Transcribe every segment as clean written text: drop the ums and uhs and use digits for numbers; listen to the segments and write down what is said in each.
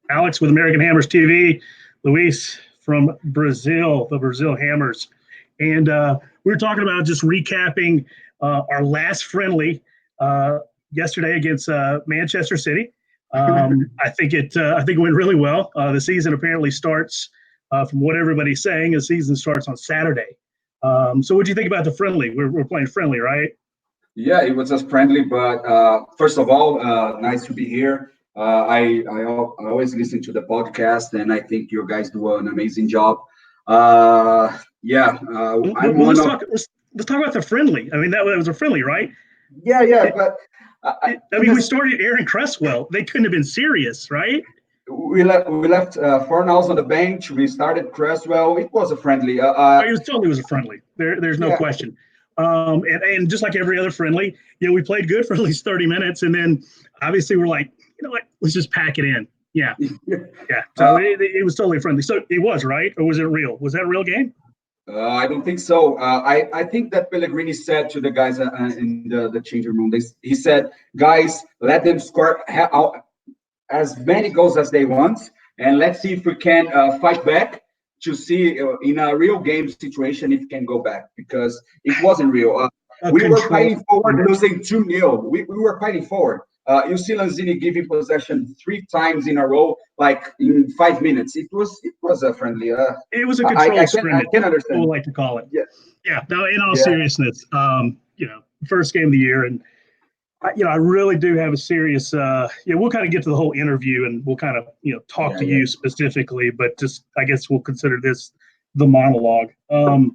Alex with American Hammers TV, Luis from Brazil, the Brazil Hammers. And we were talking about just recapping our last friendly yesterday against Manchester City. I think it went really well. The season apparently starts, from what everybody's saying, the season starts on Saturday. So what do you think about the friendly? We're playing friendly, right? Yeah, it was just friendly, but first of all, nice to be here. I always listen to the podcast, and I think you guys do an amazing job. I'm Well, let's talk about the friendly. I mean, that was a friendly, right? Yeah, but we started Aaron Cresswell. They couldn't have been serious, right? We left Fornals on the bench. We started Cresswell. It was a friendly. It was totally a friendly. There's no question. And just like every other friendly, we played good for at least 30 minutes, and then obviously we're like, you know what, let's just pack it in. Yeah. So it was totally friendly. So it was, right? Or was it real? Was that a real game? I don't think so. I think that Pellegrini said to the guys in the changing room, he said, guys, let them score as many goals as they want, and let's see if we can fight back to see in a real game situation if we can go back, because it wasn't real. We were fighting forward, losing 2-0. We were fighting forward. You see Lanzini giving possession 3 times in a row, like in 5 minutes. It was a friendly. It was a controlled scrimmage. I can understand. People like to call it. Yeah. No, in all Yeah. seriousness, first game of the year, and I really do have a serious. We'll kind of get to the whole interview, and we'll kind of talk to you specifically, but just I guess we'll consider this the monologue. I'd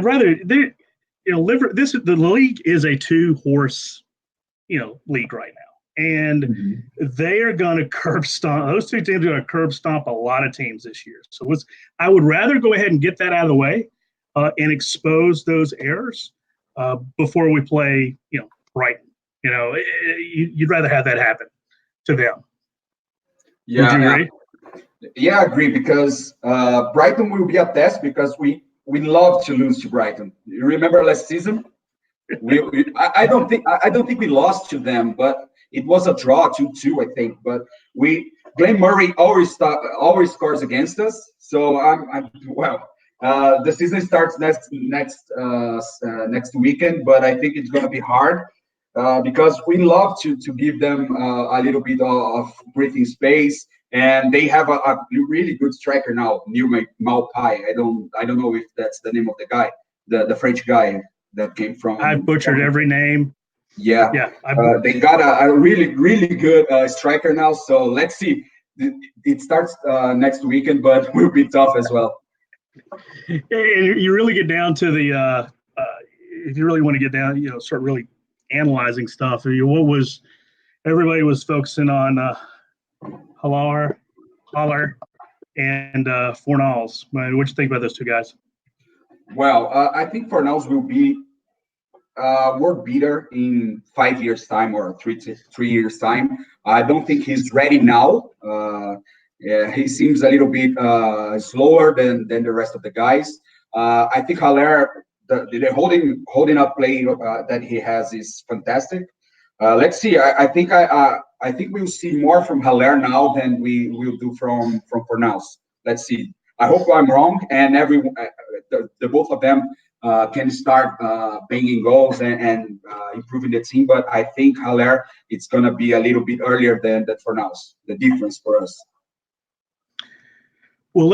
rather the league is a 2-horse league right now, and they are going to curb stomp. Those 2 teams are going to curb stomp a lot of teams this year. So I would rather go ahead and get that out of the way and expose those errors before we play, Brighton. You'd rather have that happen to them. Yeah, would you agree? I agree, because Brighton will be a test, because we love to lose to Brighton. You remember last season? I don't think we lost to them, but it was a draw 2-2, I think. But Glenn Murray always scores against us. So the season starts next weekend, but I think it's going to be hard because we love to give them a little bit of breathing space, and they have a really good striker now, Neil Maupai. I don't know if that's the name of the guy, the French guy that came from. I butchered every name. Yeah. They got a really, really good striker now. So let's see. It starts next weekend, but will be tough as well. You really get down to the if you really want to get down, start really analyzing stuff. Everybody was focusing on Haller and Fornals. What do you think about those 2 guys? Well, I think Fornals will be world beater in 5 years' time or 3 years' time. I don't think he's ready now. He seems a little bit slower than the rest of the guys. I think Haller, the holding up play that he has is fantastic. Let's see. I think we'll see more from Haller now than we will do from Fornals. Let's see. I hope I'm wrong, and the both of them can start banging goals and improving the team. But I think Haller, it's going to be a little bit earlier than Fornals. The difference for us. Well,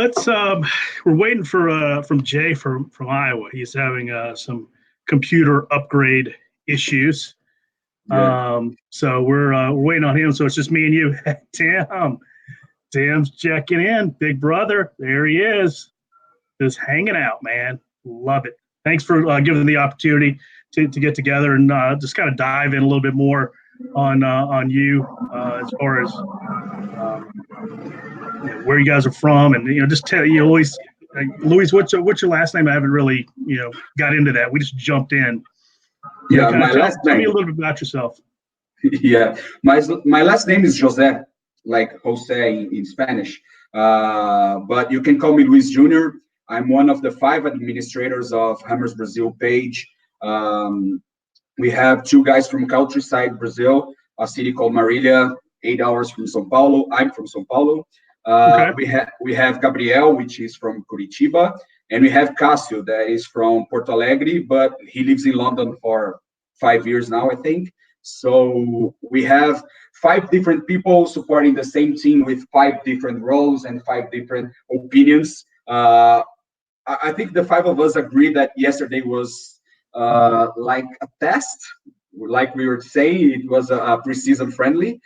we're waiting from Jay from Iowa. He's having some computer upgrade issues. Yeah. So we're waiting on him. So it's just me and you. Tim's checking in. Big brother. There he is. Just hanging out, man. Love it. Thanks for giving the opportunity to get together and just kind of dive in a little bit more on you as far as where you guys are from, and just tell Luis, what's your last name? I haven't really got into that. We just jumped in. Yeah, tell me a little bit about yourself. Yeah, my last name is Jose, like Jose in Spanish, but you can call me Luis Jr. I'm one of the 5 administrators of Hammers Brazil page. We have 2 guys from countryside Brazil, a city called Marília, 8 hours from São Paulo. I'm from São Paulo. Okay. We have Gabriel, which is from Curitiba, and we have Cássio, that is from Porto Alegre, but he lives in London for 5 years now, I think. So we have five different people supporting the same team with five different roles and five different opinions. I think the five of us agree that yesterday was like a test, like we were saying, it was a preseason friendly.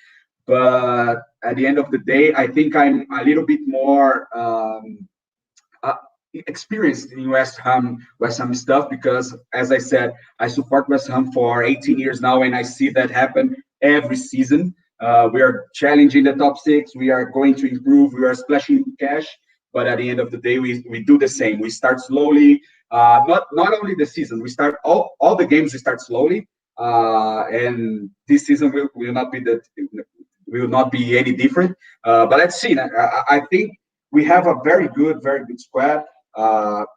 But at the end of the day, I think I'm a little bit more uh, experienced in West Ham stuff because, as I said, I support West Ham for 18 years now, and I see that happen every season. We are challenging the top six. We are going to improve. We are splashing cash, but at the end of the day, we do the same. We start slowly. Not only the season, we start all the games. We start slowly, and this season will not be any different. But let's see. I think we have a very good squad.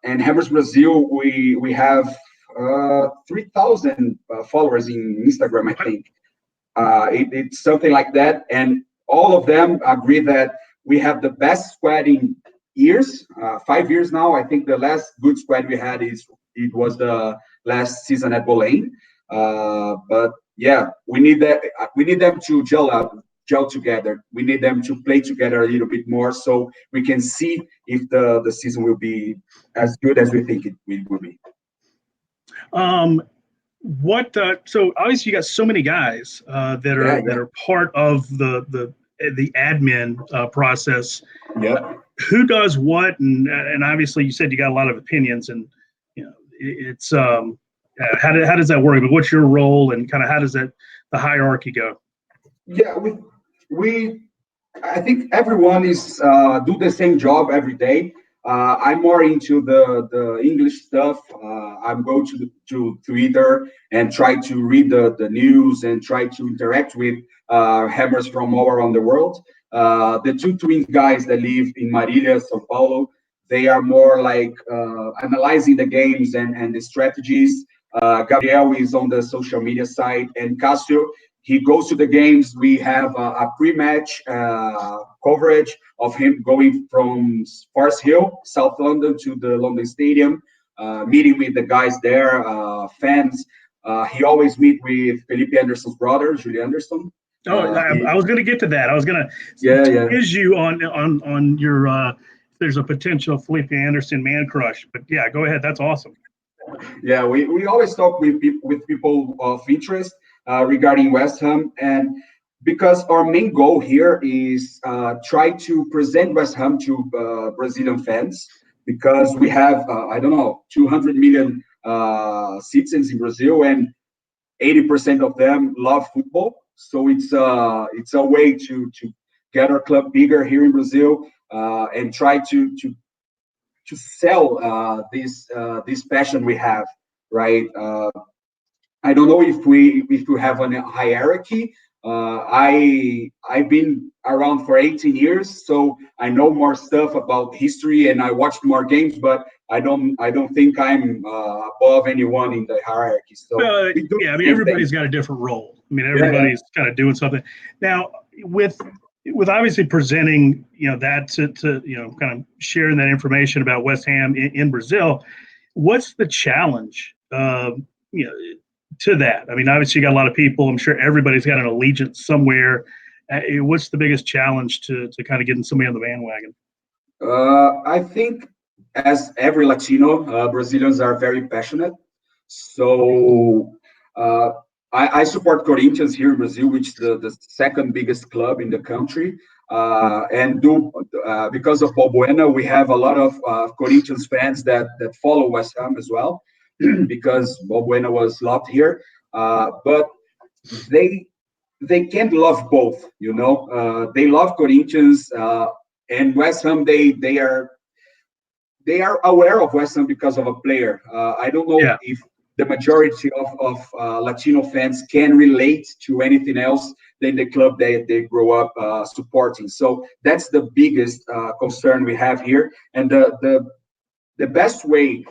And Hammers Brazil, we have 3,000 followers in Instagram, I think. It's something like that, and all of them agree that we have the best squad in years, 5 years now. I think the last good squad we had was the last season at Bolain. But yeah, we need that. We need them to gel together. We need them to play together a little bit more, so we can see if the season will be as good as we think it will be. Um, so obviously you got so many guys that Yeah, are yeah, part of the admin process. yeah. Who does what, and obviously you said you got a lot of opinions, and you know it's how does that work? But what's your role, and kind of how does the hierarchy go? Yeah, we I think everyone is do the same job every day. I'm more into the English stuff. I'm going to Twitter and try to read the news and try to interact with hammers from all around the world. The two twin guys that live in Marília, São Paulo, they are more like analyzing the games and the strategies. Gabriel is on the social media side, and Casio, he goes to the games. We have a pre-match coverage of him going from Forest Hill, South London, to the London Stadium, meeting with the guys there, fans. He always meet with Felipe Anderson's brother, Julie Anderson. Oh, I was going to get to that. I was going Yeah, to yeah. quiz you on your if there's a potential Felipe Anderson man crush. But yeah, go ahead. That's awesome. Yeah, we always talk with people of interest regarding West Ham, and because our main goal here is try to present West Ham to Brazilian fans, because we have I don't know 200 million citizens in Brazil, and 80% of them love football. So it's a way to get our club bigger here in Brazil, and try to sell this passion we have, right? I don't know if we have a hierarchy. I've been around for 18 years, so I know more stuff about history and I watched more games, but I don't think I'm above anyone in the hierarchy. So we do Yeah, I the mean same thing. everybody's got a different role. I mean Yeah, yeah. everybody's kind of doing something. Now with obviously presenting that to kind of sharing that information about West Ham in Brazil, what's the challenge you know to that? I mean, obviously you got a lot of people. I'm sure everybody's got an allegiance somewhere. What's the biggest challenge to kind of getting somebody on the bandwagon? I think, as every Latino, Brazilians are very passionate. So uh, I support Corinthians here in Brazil, which is the second biggest club in the country. And because of Bob Buena, we have a lot of Corinthians fans that follow West Ham as well, because Bob Buena was loved here. But they they can't love both. They love Corinthians and West Ham. They are aware of West Ham because of a player. I don't know Yeah. if the majority of Latino fans can relate to anything else than the club they grow up supporting. So that's the biggest concern we have here. And the best way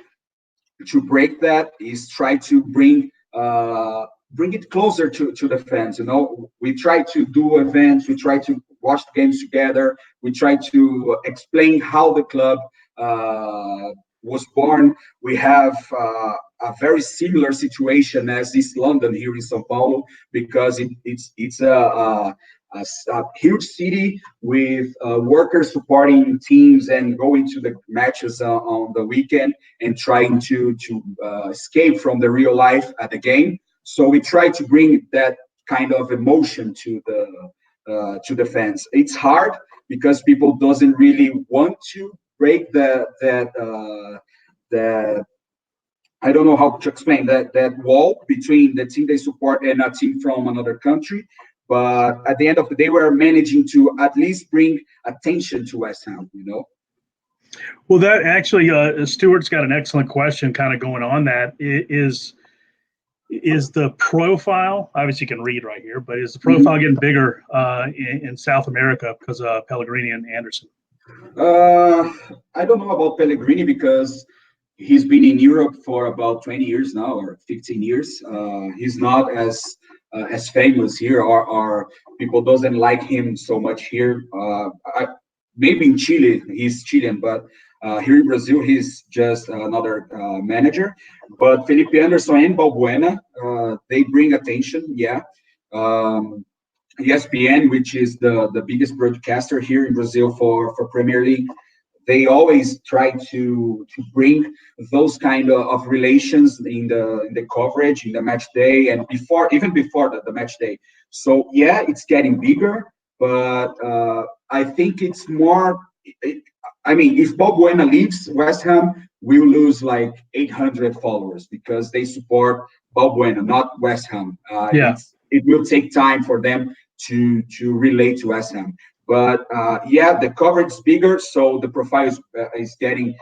to break that is try to bring bring it closer to the fans. We try to do events, we try to watch the games together, we try to explain how the club was born. We have a very similar situation as East London here in São Paulo, because it's a huge city with workers supporting teams and going to the matches on the weekend and trying to escape from the real life at the game. So we try to bring that kind of emotion to the fans. It's hard because people doesn't really want to break that I don't know how to explain that wall between the team they support and a team from another country. But at the end of the day, we're managing to at least bring attention to West Ham. Well, that actually, Stuart's got an excellent question kind of going on that. Is the profile, obviously you can read right here, but is the profile getting bigger in South America because of Pellegrini and Anderson? I don't know about Pellegrini because he's been in Europe for about 20 years now, or 15 years. He's not as famous here, or people doesn't like him so much here. Maybe in Chile, he's Chilean, but here in Brazil, he's just another manager. But Felipe Anderson and Balbuena, they bring attention, yeah. ESPN, which is the biggest broadcaster here in Brazil for Premier League, they always try to bring those kind of relations in the coverage in the match day and even before the match day. So yeah, it's getting bigger, but I think it's more. I mean, if Bob Buena leaves West Ham, we'll lose like 800 followers because they support Bob Buena, not West Ham. Yeah. It will take time for them to relate to West Ham. But yeah, the coverage is bigger, so the profile is getting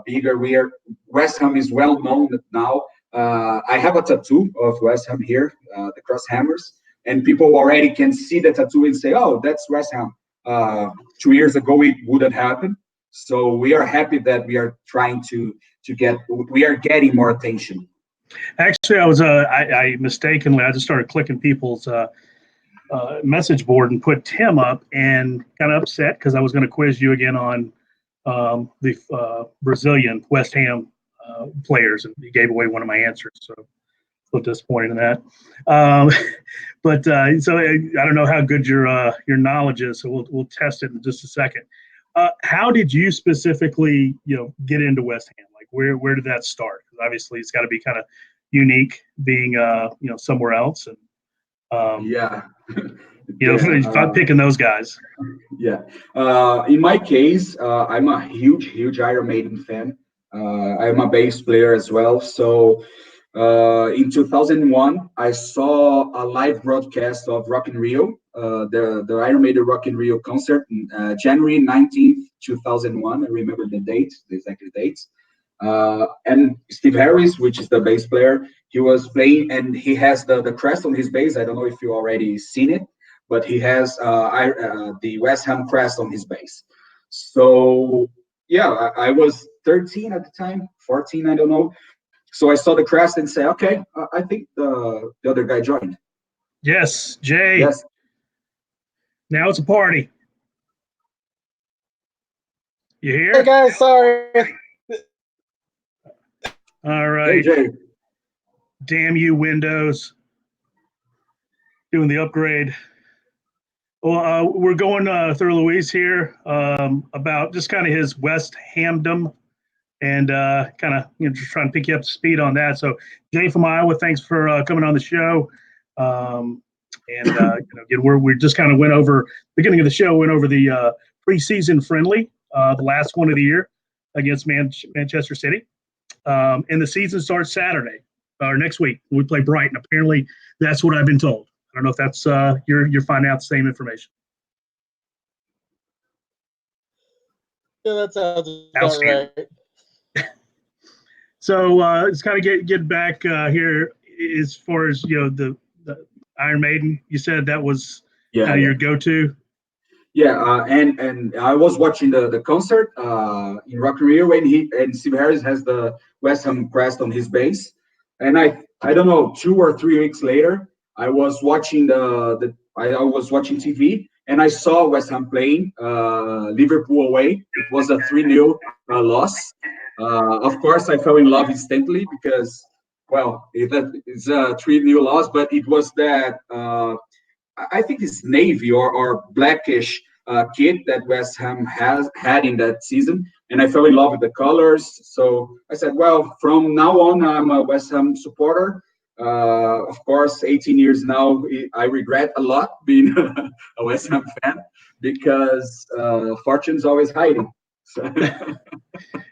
bigger. West Ham is well known now. I have a tattoo of West Ham here, the Cross Hammers, and people already can see the tattoo and say, "Oh, that's West Ham." 2 years ago, it wouldn't happen. So we are happy that we are trying to we are getting more attention. Actually, I mistakenly, I just started clicking people's message board and put Tim up and kind of upset because I was going to quiz you again on the Brazilian West Ham players, and he gave away one of my answers. So a little disappointed in that. But so I don't know how good your knowledge is, so we'll test it in just a second. How did you specifically, get into West Ham? Like, where did that start? Because obviously, it's got to be kind of unique being, somewhere else, and yeah, picking those guys. Yeah. In my case, I'm a huge Iron Maiden fan. I'm a bass player as well. So in 2001, I saw a live broadcast of Rock in Rio, the Iron Maiden Rock in Rio concert, January 19th, 2001. I remember the exact date. And Steve Harris, which is the bass player, he was playing, and he has the crest on his bass. I don't know if you already seen it, but he has the West Ham crest on his bass. So yeah, I was 13 at the time, 14, I don't know. So I saw the crest and said, okay, I think the other guy joined. Yes, Jay. Yes. Now it's a party. You here? Hey guys, sorry. All right. Hey, Jay. Damn you, Windows. Doing the upgrade. Well, we're going through Luis here about just kind of his West Hamdom and kind of just trying to pick you up to speed on that. So, Jay from Iowa, thanks for coming on the show. And again, we just kind of went over beginning of the show, went over the preseason friendly, the last one of the year against Manchester City, and the season starts Saturday or next week. We play Brighton. Apparently, that's what I've been told. I don't know if that's you're finding out the same information. Yeah, that sounds about right. So let's kind of get back here as far as the Iron Maiden. You said that was your go-to. Yeah, and I was watching the concert in Rock in Rio when Steve Harris has the West Ham crest on his bass, and I don't know, 2 or 3 weeks later, I was watching I was watching TV and I saw West Ham playing Liverpool away. It was a 3-0 loss. Of course, I fell in love instantly because, well, it's a 3-0 loss, but it was that I think it's navy or blackish kit that West Ham has had in that season, and I fell in love with the colors. So I said, well, from now on, I'm a West Ham supporter. Of course, 18 years now, I regret a lot being a West Ham fan because fortune's always hiding. So,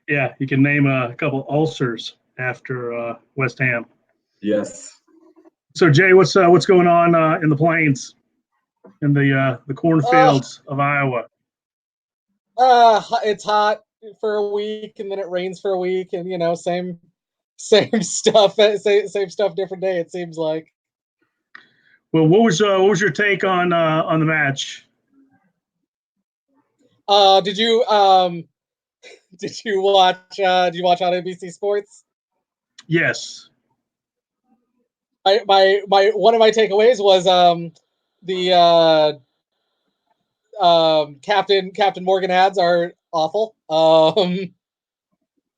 Yeah, you can name a couple ulcers after West Ham. yes. So Jay, what's going on in the plains, in the cornfields of Iowa? It's hot for a week and then it rains for a week, and same stuff, same stuff, different day. It seems like. Well, what was your take on the match? Did you did you watch on NBC Sports? Yes. My one of my takeaways was the Captain Morgan ads are awful.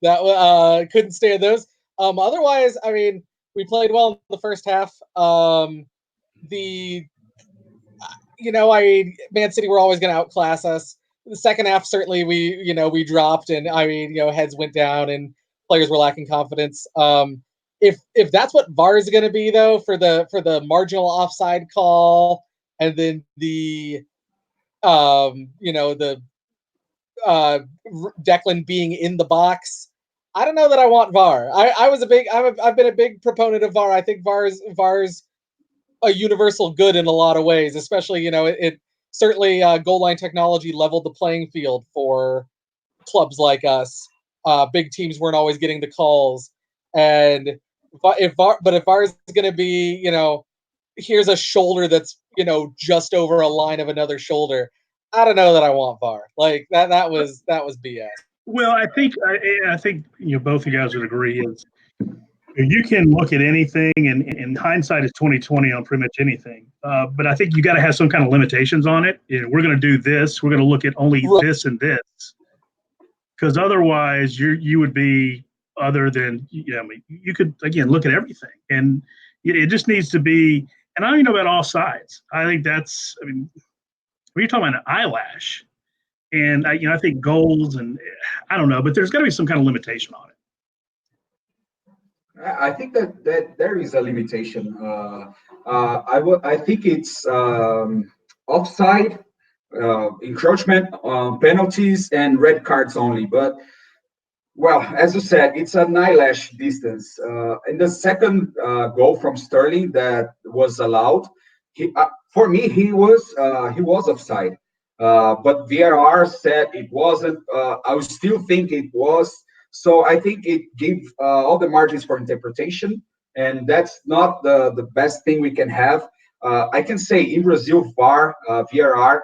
That couldn't stand those. Otherwise, I mean, we played well in the first half. The Man City were always going to outclass us. The second half, certainly we dropped, and I mean, heads went down, and players were lacking confidence. If that's what VAR is going to be, though, for the marginal offside call, and then the the Declan being in the box, I don't know that I want VAR. I've been a big proponent of VAR. I think VAR's a universal good in a lot of ways, especially it certainly goal line technology leveled the playing field for clubs like us. Big teams weren't always getting the calls, and if VAR is going to be, here's a shoulder that's just over a line of another shoulder. I don't know that I want VAR. Like that was BS. Well, I think both of you guys would agree is you can look at anything, and hindsight is 2020 on pretty much anything. But I think you got to have some kind of limitations on it. We're going to do this. We're going to look at only this and this, because otherwise you would be other than I mean, you could again look at everything, and it just needs to be. And I don't even know about all sides. I think that's. I mean, when you're talking about an eyelash, and I think goals, and I don't know, but there's got to be some kind of limitation on it. I think that there is a limitation. I think it's offside, encroachment, penalties, and red cards only. But well, as you said, it's an eyelash distance. In the second goal from Sterling that was allowed, for me he was offside. But VAR said it wasn't. I would still think it was. So I think it gave all the margins for interpretation, and that's not the best thing we can have. I can say in Brazil, VAR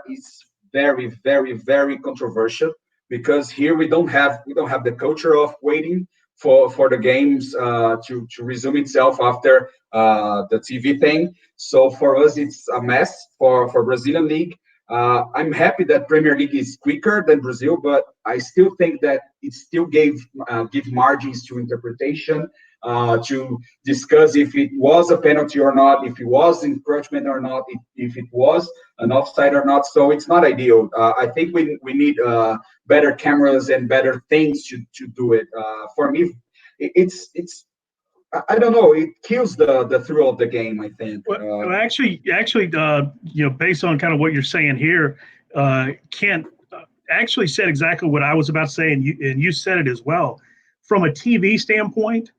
is very, very, very controversial because here we don't have the culture of waiting for the games to resume itself after the TV thing. So for us, it's a mess for Brazilian league. I'm happy that Premier League is quicker than Brazil, but I still think that it still give margins to interpretation, to discuss if it was a penalty or not, if it was encroachment or not, if it was an offside or not. So it's not ideal. I think we need better cameras and better things to do it. For me, it's I don't know. It kills the thrill of the game, I think. Well, actually, based on kind of what you're saying here, Kent actually said exactly what I was about to say, and you said it as well. From a TV standpoint,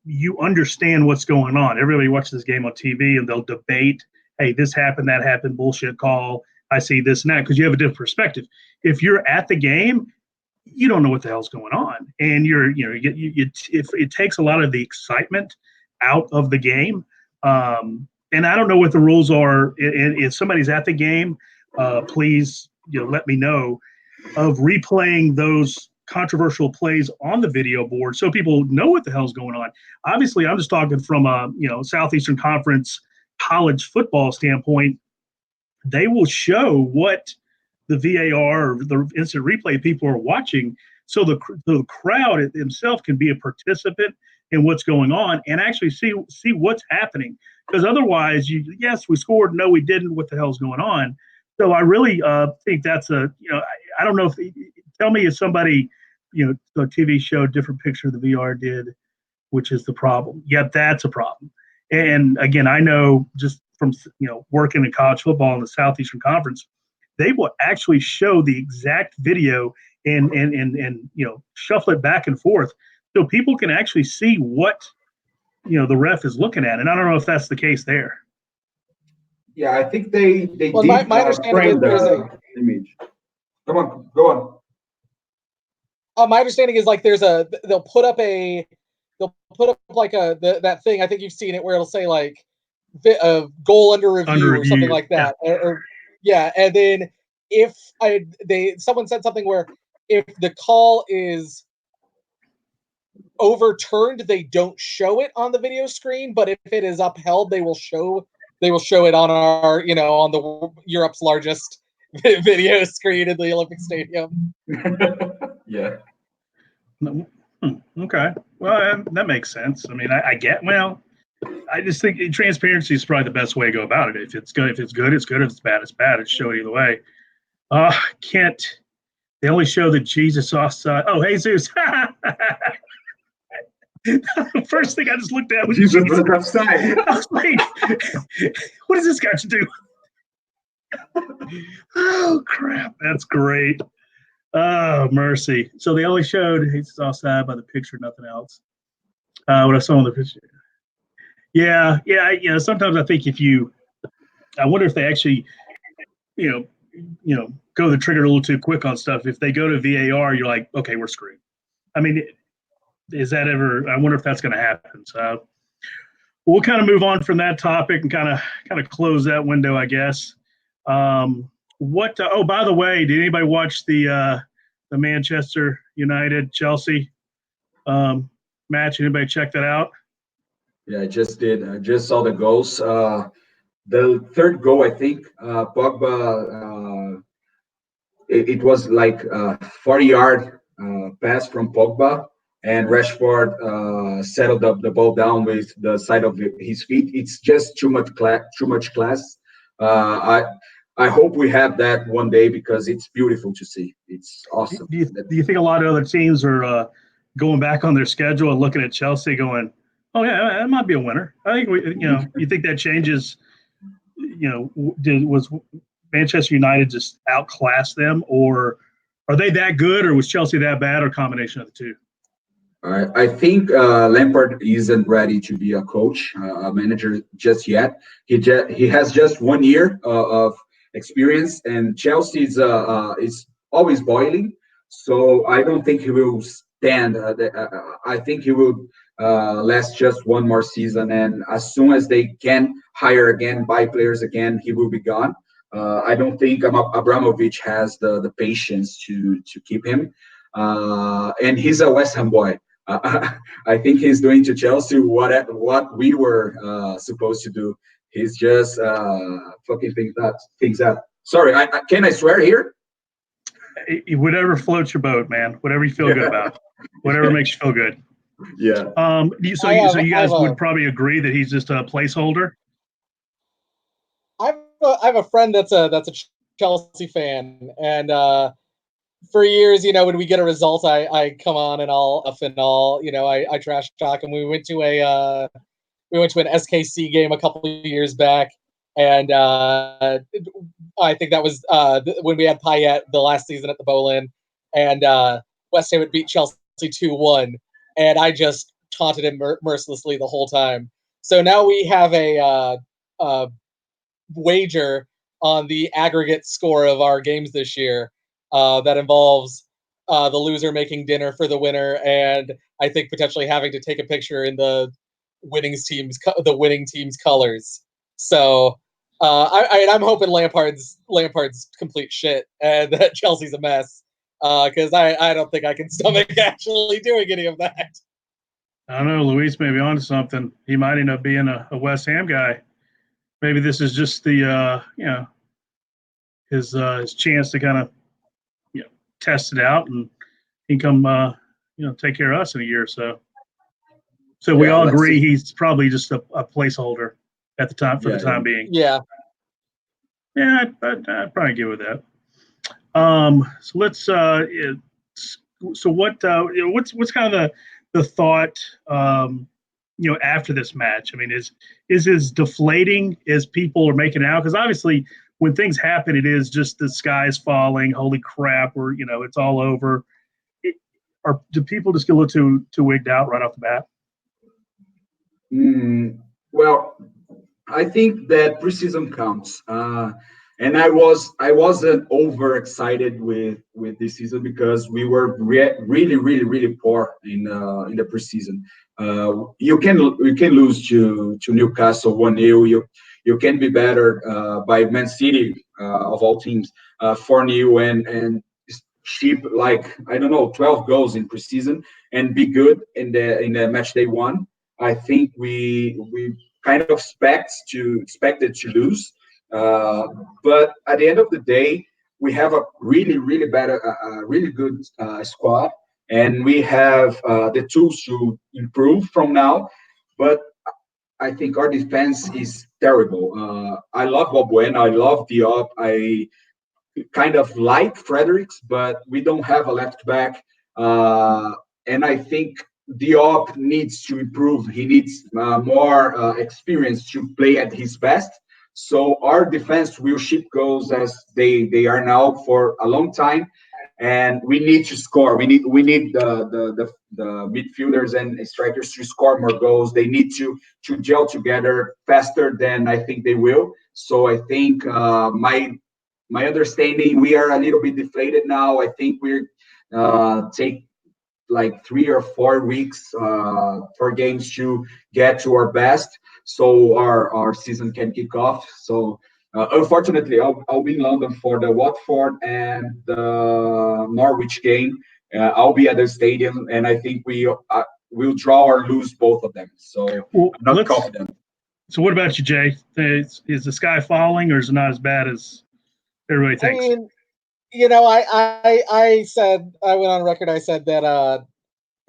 you understand what's going on. Everybody watches this game on TV, and they'll debate, "Hey, this happened, that happened, bullshit call. I see this and that," because you have a different perspective. If you're at the game, you don't know what the hell's going on, and if it takes a lot of the excitement out of the game. And I don't know what the rules are. If somebody's at the game, please let me know of replaying those controversial plays on the video board so people know what the hell's going on. Obviously, I'm just talking from a Southeastern Conference college football standpoint. They will show what the VAR or the instant replay people are watching, so the crowd itself can be a participant in what's going on and actually see what's happening. Because otherwise, yes, we scored, no, we didn't. What the hell's going on? So I really think that's I don't know if tell me if somebody the TV showed a different picture the VR did, which is the problem. Yeah, that's a problem. And again, I know just from working in college football in the Southeastern Conference, they will actually show the exact video and shuffle it back and forth so people can actually see what the ref is looking at. And I don't know if that's the case there. Yeah, I think they well, did my understanding frame is the image. Come on, go on. My understanding is like they'll put up like that thing. I think you've seen it where it'll say like a goal under review or something like that. Yeah. And then if someone said something where if the call is overturned, they don't show it on the video screen, but if it is upheld, they will show it on our on the Europe's largest video screen in the Olympic Stadium. Yeah. Okay. Well, that makes sense. I mean, I get. Well, I just think transparency is probably the best way to go about it. If it's good, it's good. If it's bad, it's bad. It's show it either way. Can't. They only show the Jesus offside. Oh, Jesus. The first thing I just looked at was Jesus offside. I was like, what does this got to do? Oh, crap. That's great. Oh, mercy. So they only showed Jesus offside by the picture, nothing else. What I saw on the picture. Yeah. Sometimes I think I wonder if they actually, go the trigger a little too quick on stuff. If they go to VAR, you're like, okay, we're screwed. I mean, is that ever? I wonder if that's going to happen. So we'll kind of move on from that topic and kind of close that window, I guess. Oh, by the way, did anybody watch the Manchester United Chelsea match? Anybody check that out? Yeah, I just did. I just saw the goals. The third goal, I think, Pogba. It was like a 40-yard pass from Pogba, and Rashford settled the ball down with the side of his feet. It's just too much class. I hope we have that one day because it's beautiful to see. It's awesome. Do you think a lot of other teams are going back on their schedule and looking at Chelsea going, oh yeah, that might be a winner? I think you think that changes. Was Manchester United just outclassed them, or are they that good, or was Chelsea that bad, or a combination of the two? I think Lampard isn't ready to be a coach, a manager just yet. He has just 1 year of experience, and Chelsea is always boiling. So I don't think he will stand. I think he will last just one more season, and as soon as they can hire again, buy players again, he will be gone. I don't think Abramovich has the patience to keep him, and he's a West Ham boy. I think he's doing to Chelsea what we were supposed to do. He's just fucking things up. Sorry, can I swear here? Whatever floats your boat, man. Whatever you feel good about. Whatever makes you feel good. Yeah. So you guys would probably agree that he's just a placeholder? I have a friend that's a Chelsea fan, and for years, when we get a result, I come on and I'll I trash talk. And we went to an SKC game a couple of years back, and I think that was when we had Payet the last season at the Bolin, and West Ham had beat Chelsea 2-1, and I just taunted him mercilessly the whole time. So now we have a wager on the aggregate score of our games this year that involves the loser making dinner for the winner, and I think potentially having to take a picture in the winning team's colors. So I'm hoping Lampard's complete shit and that Chelsea's a mess. because I don't think I can stomach actually doing any of that. I don't know. Luis may be onto something. He might end up being a West Ham guy. Maybe this is just the his chance to kind of test it out, and he can come take care of us in a year or so. So we Yeah, all let's agree see. he's probably just a placeholder at the time for the Yeah, time being. Yeah. Yeah, I'd probably give with that. So let's. So what's kind of the thought? After this match. I mean, is as deflating as people are making it out? Because obviously, when things happen, it is just the sky's falling. Holy crap! Or it's all over. Do people just get a little too wigged out right off the bat? Well, I think that preseason counts, and I wasn't overexcited with this season because we were really poor in the preseason. You can lose to Newcastle 1-0. You can be better by Man City of all teams 4-0 and ship like I don't know 12 goals in preseason and be good in the match day one. I think we kind of expected to lose, uh, but at the end of the day, we have a really better, really good squad, and we have the tools to improve from now. But I think our defense is terrible. I love Balbuena, I love Diop, I kind of like Fredericks, but we don't have a left back. And I think Diop needs to improve. He needs more experience to play at his best. So our defense will ship goals as they are now for a long time, and we need to score. We need the midfielders and strikers to score more goals. They need to gel together faster than I think they will. So I think my understanding, we are a little bit deflated now. I think we're take like 3 or 4 weeks for games to get to our best, so our season can kick off. So unfortunately, I'll be in London for the Watford and the Norwich game. I'll be at the stadium, and I think we'll draw or lose both of them. So Well, I'm not confident. So what about you, Jay? Is the sky falling, or is it not as bad as everybody I thinks? mean, I said I went on record. I said that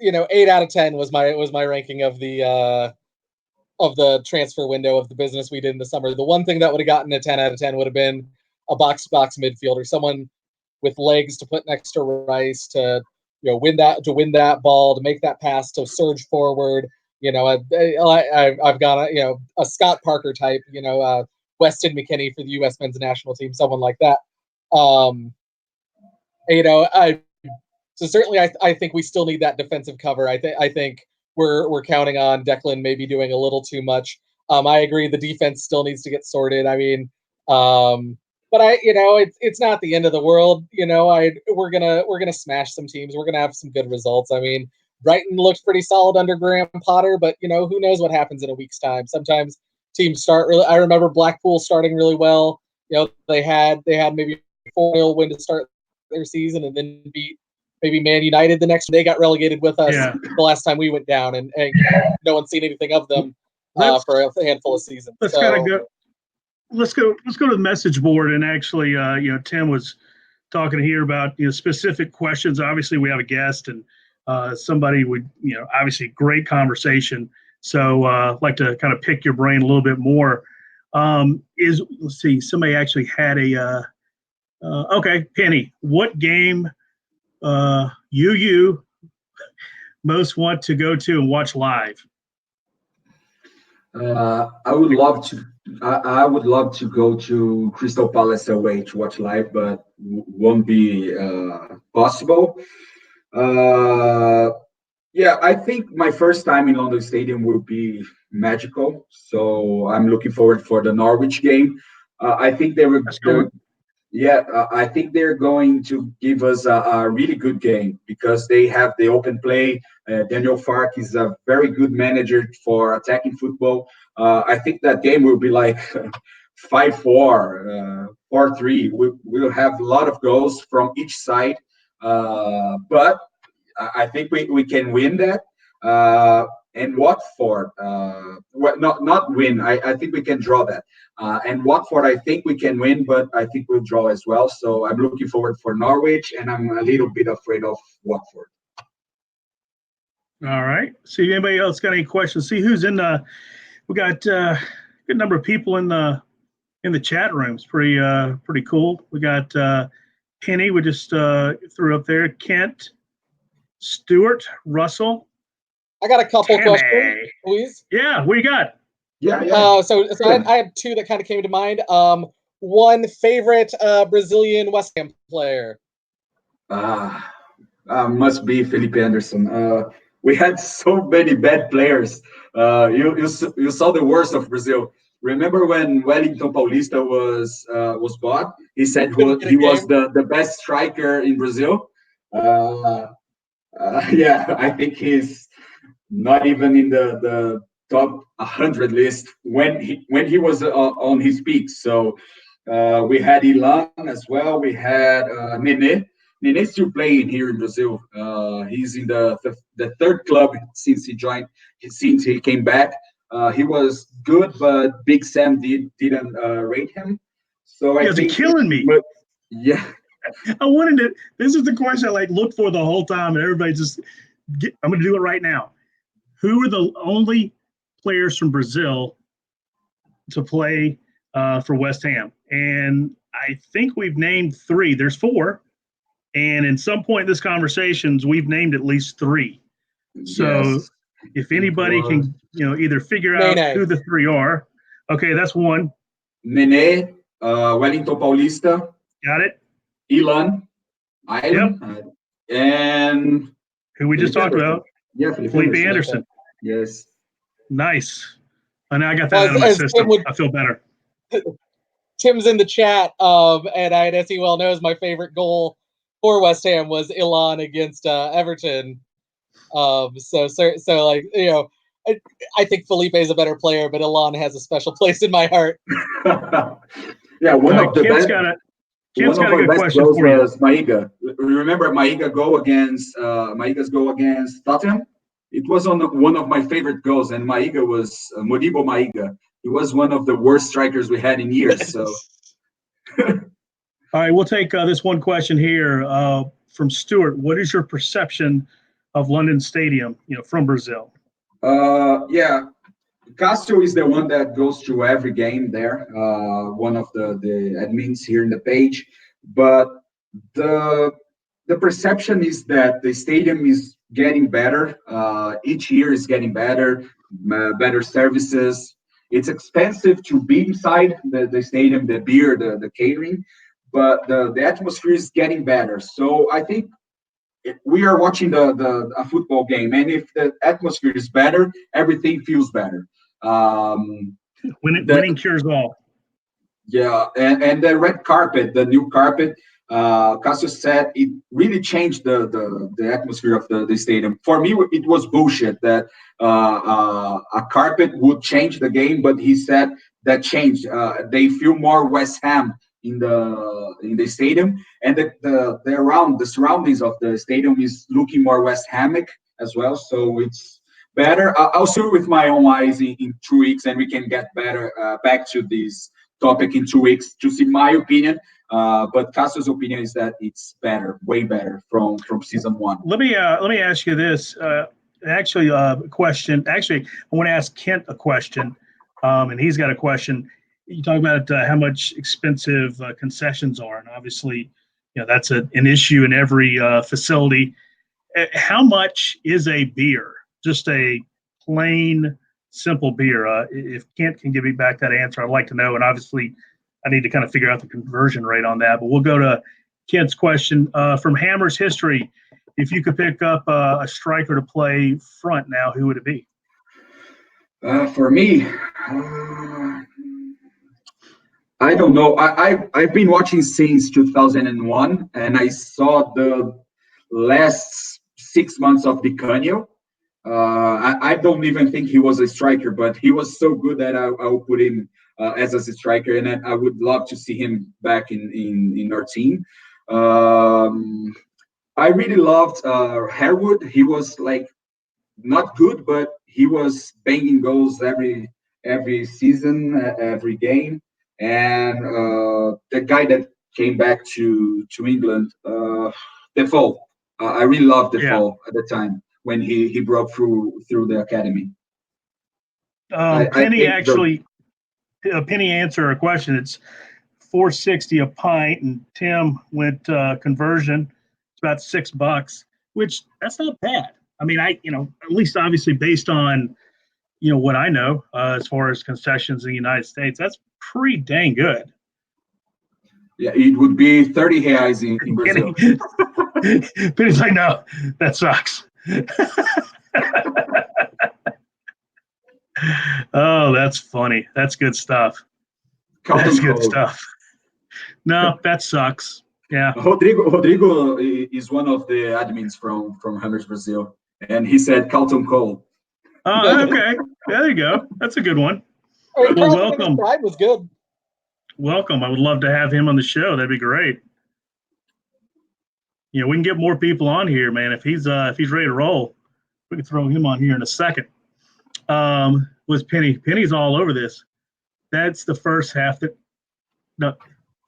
8 out of 10 was my ranking of the transfer window of the business we did in the summer. The one thing that would have gotten a 10 out of 10 would have been a box midfielder, someone with legs to put next to Rice to win that ball, to make that pass, to surge forward. I've got a Scott Parker type, Weston McKennie for the U.S. men's national team, someone like that. Um, I so certainly I think we still need that defensive cover. I think we're counting on Declan maybe doing a little too much. I agree the defense still needs to get sorted. I mean, but it's not the end of the world. We're gonna smash some teams. We're gonna have some good results. I mean, Brighton looked pretty solid under Graham Potter, but who knows what happens in a week's time. Sometimes teams start really. I remember Blackpool starting really well. They had maybe 4-0 win to start their season, and then beat maybe Man United the next. They got relegated with us Yeah. the last time we went down, and no one's seen anything of them for a handful of seasons. Let's kind of go. Let's go to the message board, and actually, Tim was talking here about specific questions. Obviously, we have a guest and somebody would obviously great conversation. So I'd like to kind of pick your brain a little bit more. Let's see, somebody actually had a okay, Penny. What game you most want to go to and watch live? I would love to. I would love to go to Crystal Palace away to watch live, but won't be possible. Uh, yeah, I think my first time in London Stadium will be magical. So I'm looking forward for the Norwich game. I think That's cool. I think they're going to give us a really good game because they have the open play. Daniel Fark is a very good manager for attacking football. I think that game will be like 5-4, 4-3. We'll have a lot of goals from each side. But I think we can win that. And Watford, not win. I think we can draw that. And Watford, I think we can win, but I think we'll draw as well. So I'm looking forward for Norwich, and I'm a little bit afraid of Watford. All right. See if anybody else got any questions. See who's in the. We got a good number of people in the chat room. It's pretty cool. We got Penny. We just threw up there. Kent, Stewart, Russell. I got a couple Tammy. questions, Luis. Yeah, what you got? Yeah. So I had two that kind of came to mind. One favorite Brazilian West Ham player. Must be Felipe Anderson. We had so many bad players. You saw the worst of Brazil. Remember when Wellington Paulista was bought? He said he was the best striker in Brazil. Yeah, I think he's not even in the top 100 list when he was on his peak. So we had Ilan as well. We had Nene. Nene's still playing here in Brazil. He's in the third club since he came back. He was good, but Big Sam didn't rate him. So I think killing me. Yeah. I wanted to. This is the question I looked for the whole time, and everybody just. I'm going to do it right now. Who are the only players from Brazil to play for West Ham? And I think we've named three. There's four, and in some point in this conversations, we've named at least three. So if anybody can, either figure out who the three are. Okay, that's one. Nene, Wellington Paulista. Got it. Ilan. Yep. And who we just talked about. Yeah, Felipe Anderson. Yes. Nice. And now I got that out of my system. I feel better. Tim's in the chat, and as he well knows, my favorite goal for West Ham was Ilan against Everton. So I think Felipe is a better player, but Ilan has a special place in my heart. Yeah, one of the best. Kim's got a good question for you. Was Maiga. Remember Maiga's goal against Tottenham? It was on one of my favorite goals, and Maiga was Modibo Maiga. He was one of the worst strikers we had in years. So, all right, we'll take this one question here from Stuart. What is your perception of London Stadium? From Brazil. Yeah, Castro is the one that goes to every game there. One of the admins here in the page, but the perception is that the stadium is getting better. Each year is getting better, better services. It's expensive to be inside the stadium, the beer, the catering, but the atmosphere is getting better. So I think we are watching a football game, and if the atmosphere is better, everything feels better. Winning cures all. Yeah, and the red carpet, the new carpet, Cassius said it really changed the atmosphere of the stadium. For me, it was bullshit that a carpet would change the game, but he said that changed. They feel more West Ham in the stadium, and the surroundings of the stadium is looking more West Hamic as well. So it's better. I'll see with my own eyes in 2 weeks, and we can get better back to this topic in 2 weeks to see my opinion. But Cassio's opinion is that it's better, way better from season one. Let me ask you this. Question. Actually, I want to ask Kent a question, and he's got a question. You talk about how much expensive concessions are, and obviously, that's an issue in every facility. How much is a beer? Just a plain, simple beer. If Kent can give me back that answer, I'd like to know. And obviously, I need to kind of figure out the conversion rate on that. But we'll go to Kent's question from Hammer's history. If you could pick up a striker to play front now, who would it be? For me, I don't know. I've been watching since 2001, and I saw the last 6 months of Di Canio. I don't even think he was a striker, but he was so good that I will put him as a striker, and I would love to see him back in our team. I really loved Harewood. He was like not good, but he was banging goals every season, every game. And the guy that came back to England, Defoe. I really loved Yeah. Defoe at the time when he broke through the academy. I Penny think the actually, Penny answered a question. It's 460 a pint, and Tim went conversion. It's about $6, which that's not bad. I mean, at least obviously based on what I know as far as concessions in the United States, that's pretty dang good. yeah, it would be 30 reais in Brazil. Penny's like, no, that sucks. Oh, that's funny. That's good stuff. That's good stuff. No, that sucks. Yeah. Rodrigo is one of the admins from Hammers Brazil, and he said Carlton Cole. Oh, okay. There you go. That's a good one. Well, welcome. Pride was good. Welcome. I would love to have him on the show. That'd be great. We can get more people on here, man. If he's ready to roll, we can throw him on here in a second. With Penny. Penny's all over this. That's the first half that. No.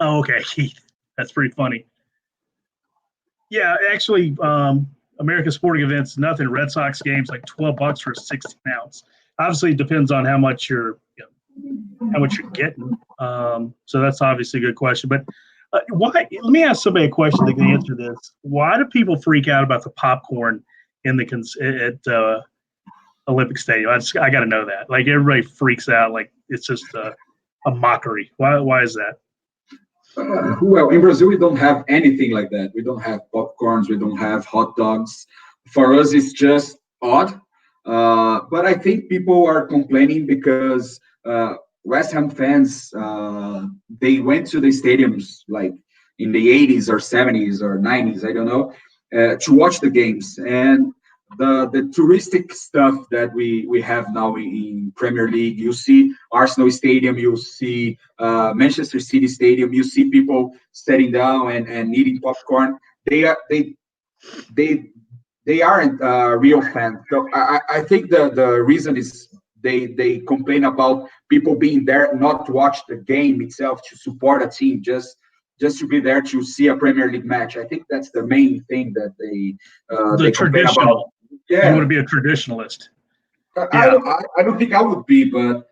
Oh, okay, Keith. That's pretty funny. Yeah, actually, American sporting events, nothing. Red Sox games like $12 for a 16 ounce. Obviously, it depends on how much you're getting. So that's obviously a good question. But why? Let me ask somebody a question that can answer this. Why do people freak out about the popcorn in at Olympic Stadium? I got to know that. Like everybody freaks out. Like it's just a mockery. Why is that? Well, in Brazil, we don't have anything like that. We don't have popcorns. We don't have hot dogs. For us, it's just odd. But I think people are complaining because West Ham fans they went to the stadiums like in the 80s or 70s or 90s, I don't know, to watch the games. And the touristic stuff that we have now in Premier League, you see Arsenal Stadium, you see Manchester City Stadium, you see people sitting down and eating popcorn. They aren't real fans. So I think the reason is they complain about people being there not to watch the game itself, to support a team, just to be there to see a Premier League match. I think that's the main thing that they complain about. Yeah. You want to be a traditionalist. I don't think I would be, but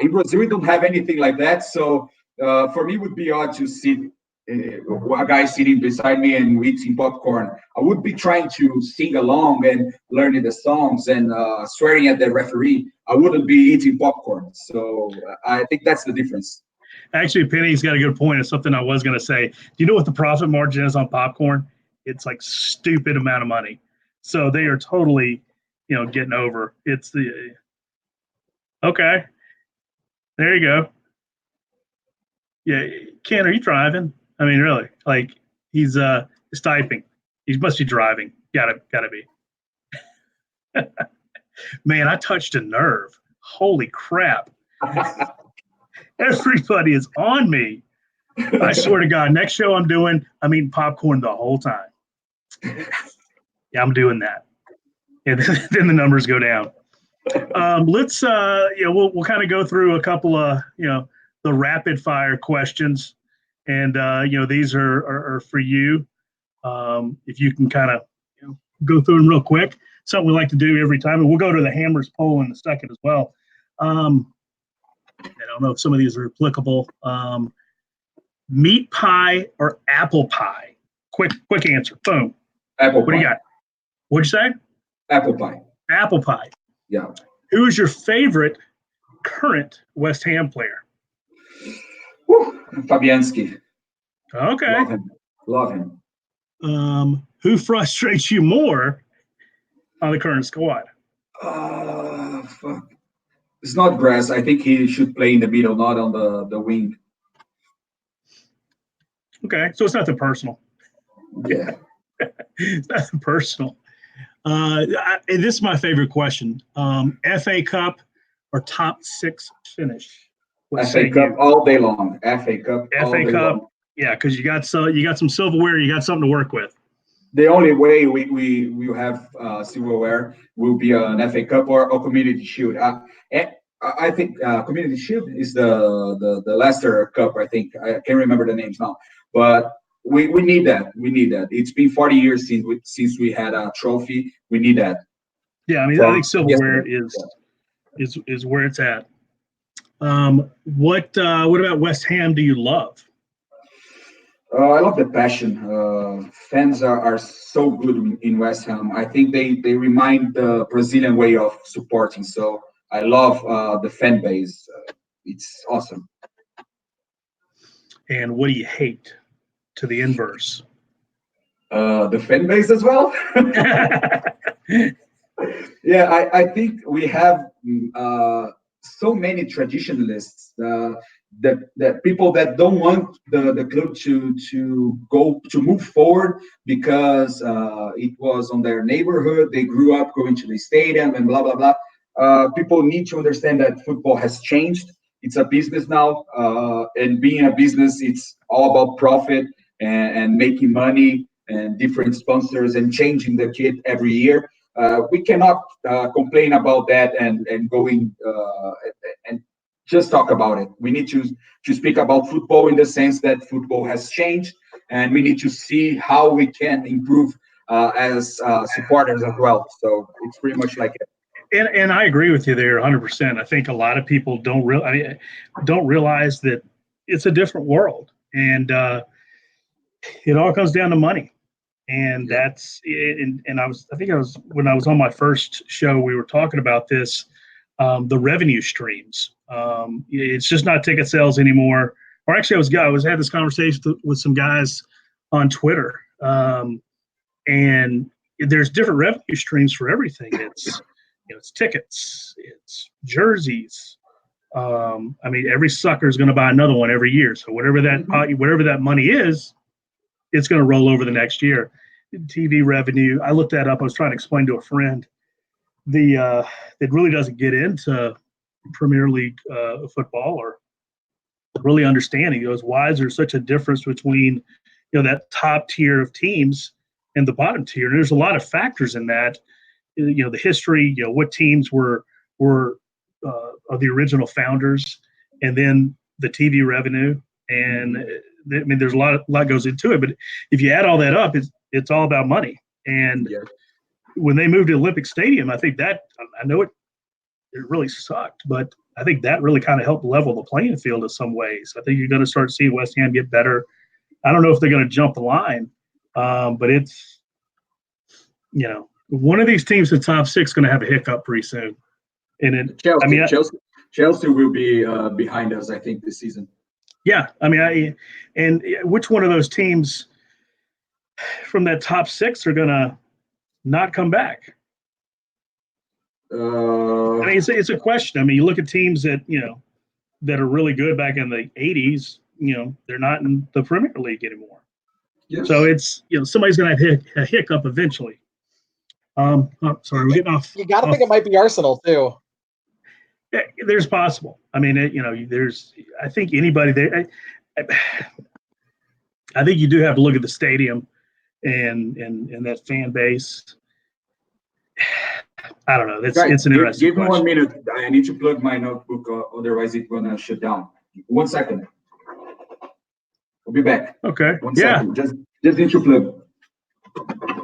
in Brazil we don't have anything like that. So for me, it would be odd to see a guy sitting beside me and eating popcorn. I would be trying to sing along and learning the songs and swearing at the referee. I wouldn't be eating popcorn. So I think that's the difference. Actually, Penny's got a good point. It's something I was going to say. Do you know what the profit margin is on popcorn? It's like stupid amount of money. So they are totally, getting over. It's the okay. There you go. Yeah, Ken, are you driving? I mean, really? Like he's typing. He must be driving. Gotta be. Man, I touched a nerve. Holy crap! Everybody is on me. I swear to God, next show I'm doing, I'm eating popcorn the whole time. Yeah, I'm doing that. And then the numbers go down. Let's, we'll kind of go through a couple of, the rapid fire questions. And, these are for you. If you can kind of go through them real quick, something we like to do every time. And we'll go to the Hammers poll in a second as well. I don't know if some of these are applicable. Meat pie or apple pie? Quick answer. Boom. Apple pie. What do you got? What'd you say? Apple pie. Apple pie. Yeah. Who is your favorite current West Ham player? Fabianski. Okay. Love him. Who frustrates you more on the current squad? Fuck. It's not Grass. I think he should play in the middle, not on the wing. Okay, so it's nothing personal. Yeah. It's nothing personal. This is my favorite question. FA Cup or top 6 finish? FA Cup all day long. FA Cup all day long. Yeah, because you got some silverware, you got something to work with. the only way we will have silverware will be an FA Cup or a Community Shield. And I think Community Shield is the Leicester Cup. I think I can't remember the names now, but we need that. We need that. It's been 40 years since we had a trophy. We need that. Yeah, I mean, I think silverware is where it's at. What about West Ham do you love? I love the passion. Fans are so good in West Ham. I think they remind the Brazilian way of supporting. So I love the fan base. It's awesome. And what do you hate to the inverse? The fan base as well. Yeah, I think we have so many traditionalists that people that don't want the club to move forward because it was on their neighborhood. They grew up going to the stadium and blah blah blah. People need to understand that football has changed. It's a business now, and being a business, it's all about profit and making money and different sponsors and changing the kit every year. We cannot complain about that and going and just talk about it. We need to speak about football in the sense that football has changed, and we need to see how we can improve as supporters as well. So it's pretty much like it. And I agree with you there 100%. I think a lot of people don't realize that it's a different world, and it all comes down to money. And that's and I think I was when I was on my first show, we were talking about this, the revenue streams. It's just not ticket sales anymore. Or actually, I was had this conversation with some guys on Twitter, and there's different revenue streams for everything. It's tickets, it's jerseys. I mean, every sucker is going to buy another one every year. So whatever that money is, it's going to roll over the next year. TV revenue. I looked that up. I was trying to explain to a friend. It really doesn't get into Premier League football or really understanding. He goes, why is there such a difference between that top tier of teams and the bottom tier? And there's a lot of factors in that. The history. What teams were the original founders, and then the TV revenue. And I mean, there's a lot goes into it. But if you add all that up, it's all about money. And when they moved to Olympic Stadium, I think that I know it really sucked, but I think that really kind of helped level the playing field in some ways. I think you're going to start seeing West Ham get better. I don't know if they're going to jump the line, but it's one of these teams, the top six, going to have a hiccup pretty soon. And Chelsea will be behind us, I think, this season. Yeah, I mean, and which one of those teams from that top six are going to not come back? I mean, it's a question. I mean, you look at teams that that are really good back in the '80s. They're not in the Premier League anymore. Yes. So it's somebody's going to have a hiccup eventually. Sorry, we're getting off. You got to think it might be Arsenal too. Yeah, there's possible. I mean, there's. I think anybody there. I think you do have to look at the stadium and that fan base. I don't know. It's an interesting Give me question. 1 minute. I need to plug my notebook, otherwise it's gonna shut down. 1 second. I'll be back. Okay. One second. Just need to plug.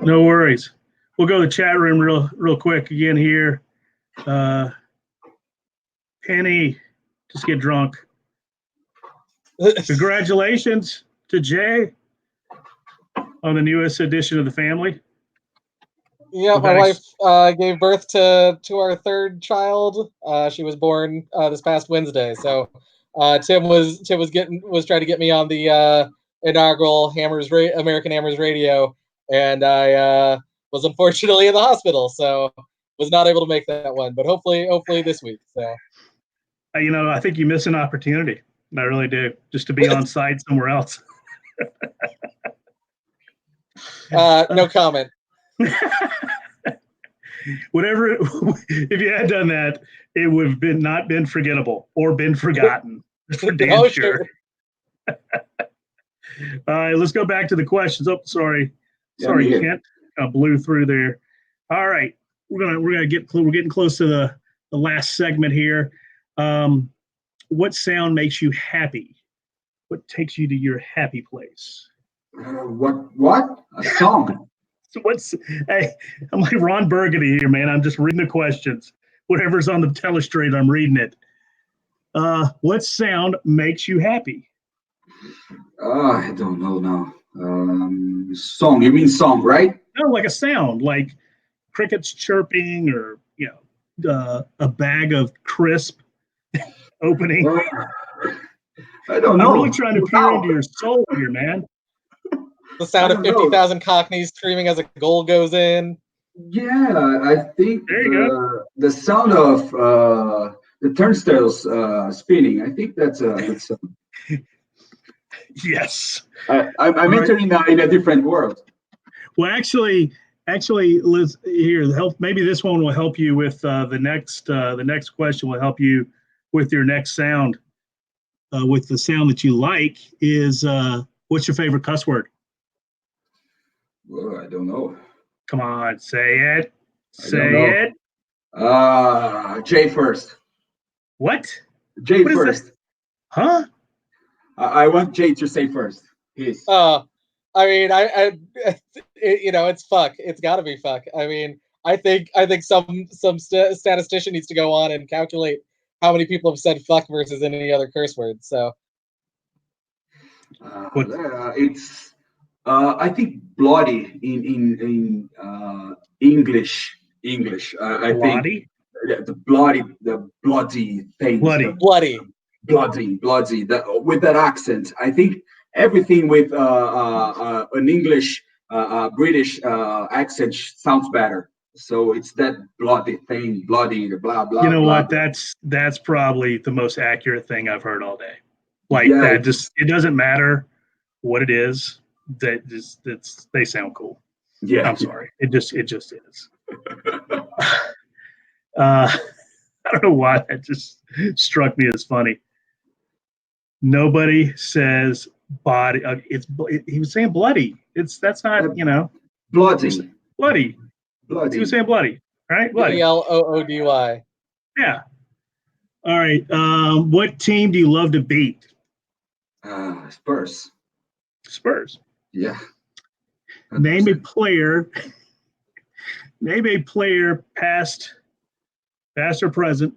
No worries. We'll go to the chat room real quick again here. Penny, just get drunk. Congratulations to Jay on the newest addition of the family. Yeah, my wife gave birth to our third child. She was born this past Wednesday. So Tim was trying to get me on the inaugural American Hammers radio, and I was unfortunately in the hospital, so was not able to make that one. But hopefully this week. So I think you miss an opportunity. I really do, just to be on site somewhere else. No comment. Whatever, if you had done that, it would have not been forgettable or been forgotten. For damn sure. All right, let's go back to the questions. Oh, sorry. Yeah, I'm Sorry, here. Kent. Kind of blew through there. All right, we're getting close to the last segment here. Um, what sound makes you happy? What takes you to your happy place? What? A song? So what's hey, I'm like Ron Burgundy here, man. I'm just reading the questions. Whatever's on the telestrate, I'm reading it. What sound makes you happy? I don't know now. Song. You mean song, right? No, like a sound, like crickets chirping, or a bag of crisp opening. Uh, I don't I'm really know. trying to peer Now, into your soul here, man. The I sound of don't know. 50,000 cockneys screaming as a goal goes in. Yeah, I think There you go. the sound of the turnstiles spinning. I think that's a good sound. Yes. I'm All right. entering in a different world. Well, actually, Liz, here help. Maybe this one will help you with the next question will help you with your next sound. With the sound that you like is what's your favorite cuss word? Well, I don't know. Come on, say it. I don't Say know. it. J first. What? J What is that? first. Huh? I want Jay to say first. His. I mean, it's fuck. It's got to be fuck. I mean, I think some statistician needs to go on and calculate how many people have said fuck versus any other curse word. So What? It's I think bloody in English. I think Bloody? the bloody things, the Bloody. bloody. bloody with that accent. I think everything with an English British accent sounds better. So it's that bloody thing, bloody, blah You blah know blah what? blah. That's probably the most accurate thing I've heard all day. Like Yeah, that, just it doesn't matter what it is. That just it's they sound cool. yeah. I'm sorry. It just is. I don't know why that just struck me as funny. Nobody says body. He was saying bloody. That's not Uh, you're saying bloody, bloody. He was bloody. saying bloody, right? B Bloody. L O O D Y. Yeah. All right. What team do you love to beat? Spurs. Spurs. Yeah, Name a 100%. player. Name a player past or present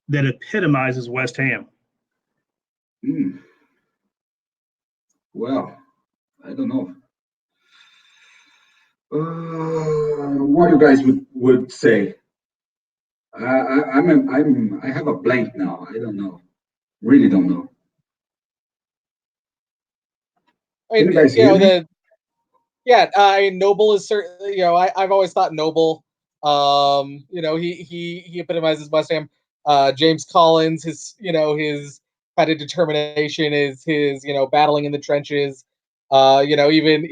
that epitomizes West Ham. Mm. Well, I don't know. What you guys would say? I have a blank now. I don't know. Really don't know. I Can mean, you guys hear me? I mean, Noble is certainly, I've always thought Noble, he epitomizes West Ham. James Collins, his kind of determination is his, battling in the trenches. Even,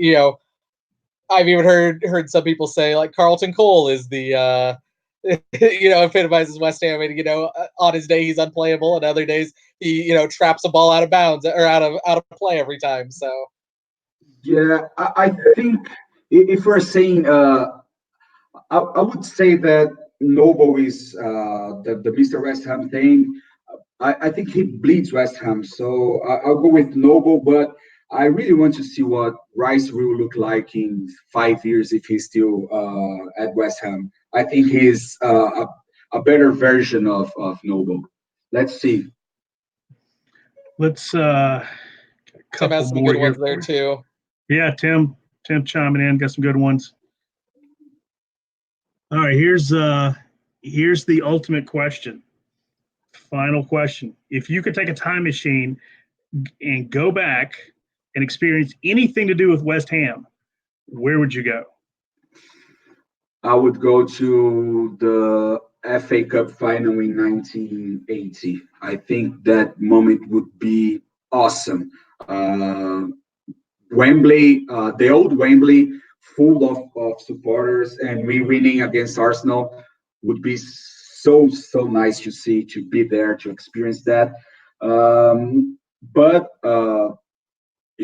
I've even heard some people say like Carlton Cole is the, epitomizes West Ham, and on his day he's unplayable, and other days he, traps a ball out of bounds or out of play every time. So Yeah, I think if we're saying, I would say that Noble is the Mr. West Ham thing. I think he bleeds West Ham, so I'll go with Noble. But I really want to see what Rice will look like in 5 years if he's still at West Ham. I think he's a better version of Noble. Let's see. Let's Tim couple has some more good here ones there for you. too. Yeah, Tim chiming in, got some good ones. All right, here's the ultimate question. Final question. If you could take a time machine and go back and experience anything to do with West Ham, where would you go? I would go to the FA Cup final in 1980. I think that moment would be awesome. Uh, Wembley, the old Wembley, full of supporters, and we winning against Arsenal would be so nice to see, to be there, to experience that. But